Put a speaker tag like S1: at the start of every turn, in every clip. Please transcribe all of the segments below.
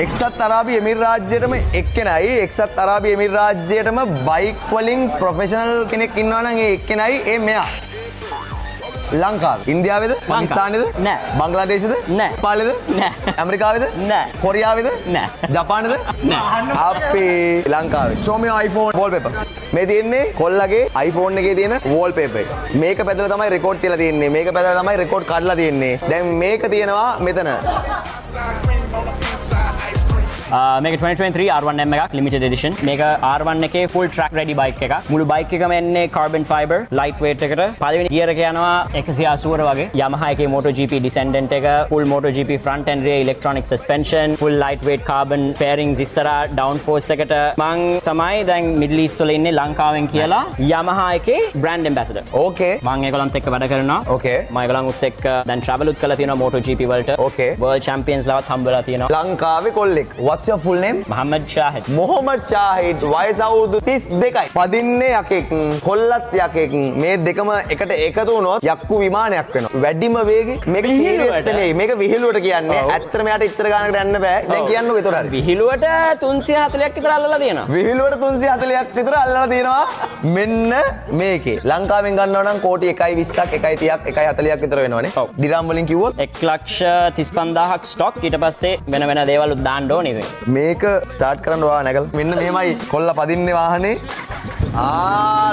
S1: එක්සත් අරාබි එමිරාජ්‍යයටම එක්කෙනයි එක්සත් අරාබි එමිරාජ්‍යයටම බයික් වලින් ප්‍රොෆෙෂනල් කෙනෙක් ඉන්නවා නම් ඒ එක්කෙනයි ඒ මෙයා. ලංකාව. ඉන්දියාවේද? පාකිස්තානේද?
S2: නෑ.
S1: බංග්ලාදේශද?
S2: නෑ.
S1: පාලේද?
S2: නෑ.
S1: ඇමරිකාවේද?
S2: නෑ.
S1: කොරියාවේද?
S2: නෑ.
S1: ජපානේද?
S2: නෑ.
S1: අපේ ලංකාවේ. show me your iPhone wallpaper. මේ තියෙන්නේ කොල්ලගේ iPhone එකේ තියෙන wallpaper එක. මේක පැදලා තමයි රෙකෝඩ් තියලා තියෙන්නේ. මේක පැදලා තමයි රෙකෝඩ් කඩලා තියෙන්නේ. දැන් මේක තියෙනවා මෙතන.
S2: මේක 2023 R1M එකක් limited edition. මේක R1 එකේ full track ready bike එකක්. මුළු bike එකම එන්නේ carbon fiber light weight එකට. පළවෙනි gear එක යනවා 180 වගේ. Yamaha එකේ MotoGP Descendant එක full MotoGP front and rear electronic suspension, full light weight carbon fairings ඉස්සරහා downforce එකට. මං තමයි දැන් Middle East වල ඉන්නේ ලංකාවෙන් කියලා Yamaha එකේ brand ambassador.
S1: Okay.
S2: මං ඒගොල්ලන්ත් එක්ක වැඩ කරනවා.
S1: Okay.
S2: මම ඒගොල්ලන්ත් එක්ක දැන් travel උත් කරලා තියෙනවා MotoGP වලට.
S1: Okay.
S2: World champions ලවත් හම්බෙලා තියෙනවා.
S1: ලංකාවේ කොල්ලෙක්. What's your full name?
S2: Mohammed Shahid.
S1: Mohammed ෂාහිඩ් වයස අවුරුදු 32යි. පදින්නේ යකෙක් කොල්ලත් යකෙක් මේ දෙකම එකට එකතු වුණොත් යක්කු විමානයක් වෙනවා. වැඩිම වේගෙ මේක සීරියස් නෙමෙයි. මේක විහිළුවට කියන්නේ. ඇත්තටම යාට ඉච්චර ගානකට යන්න බෑ. දැන් කියන්නකෝ ඒතර හරි.
S2: විහිළුවට 340ක් විතර අල්ලලා තියෙනවා.
S1: විහිළුවට 340ක් විතර අල්ලලා තියෙනවා. මෙන්න මේකේ. ලංකාවෙන් ගන්නවා නම් කෝටි 1.20ක් 1.30ක් 1.40ක් විතර වෙනවනේ. දිරාම් වලින් කිව්වොත්
S2: 1,35,000ක් ස්ටොක් ඊට පස්සේ වෙන වෙන දේවල් උත් දාන්න ඕනේ ඉතින්.
S1: මේක ස්ටාර්ට් කරන්න වා නැගල. මෙන්න මෙහෙමයි කොල්ලා පදින්නේ වාහනේ.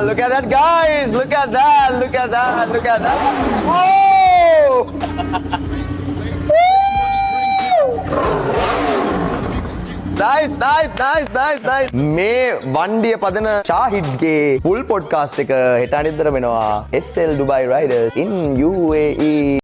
S1: Look at that guys. Look at that. Look at that. Look at that. Whoa! Nice, nice, nice, nice, nice. මේ වණ්ඩිය පදන ෂාහිඩ්ගේ full podcast එක හෙට අනිද්දර වෙනවා. SL Dubai Riders in UAE.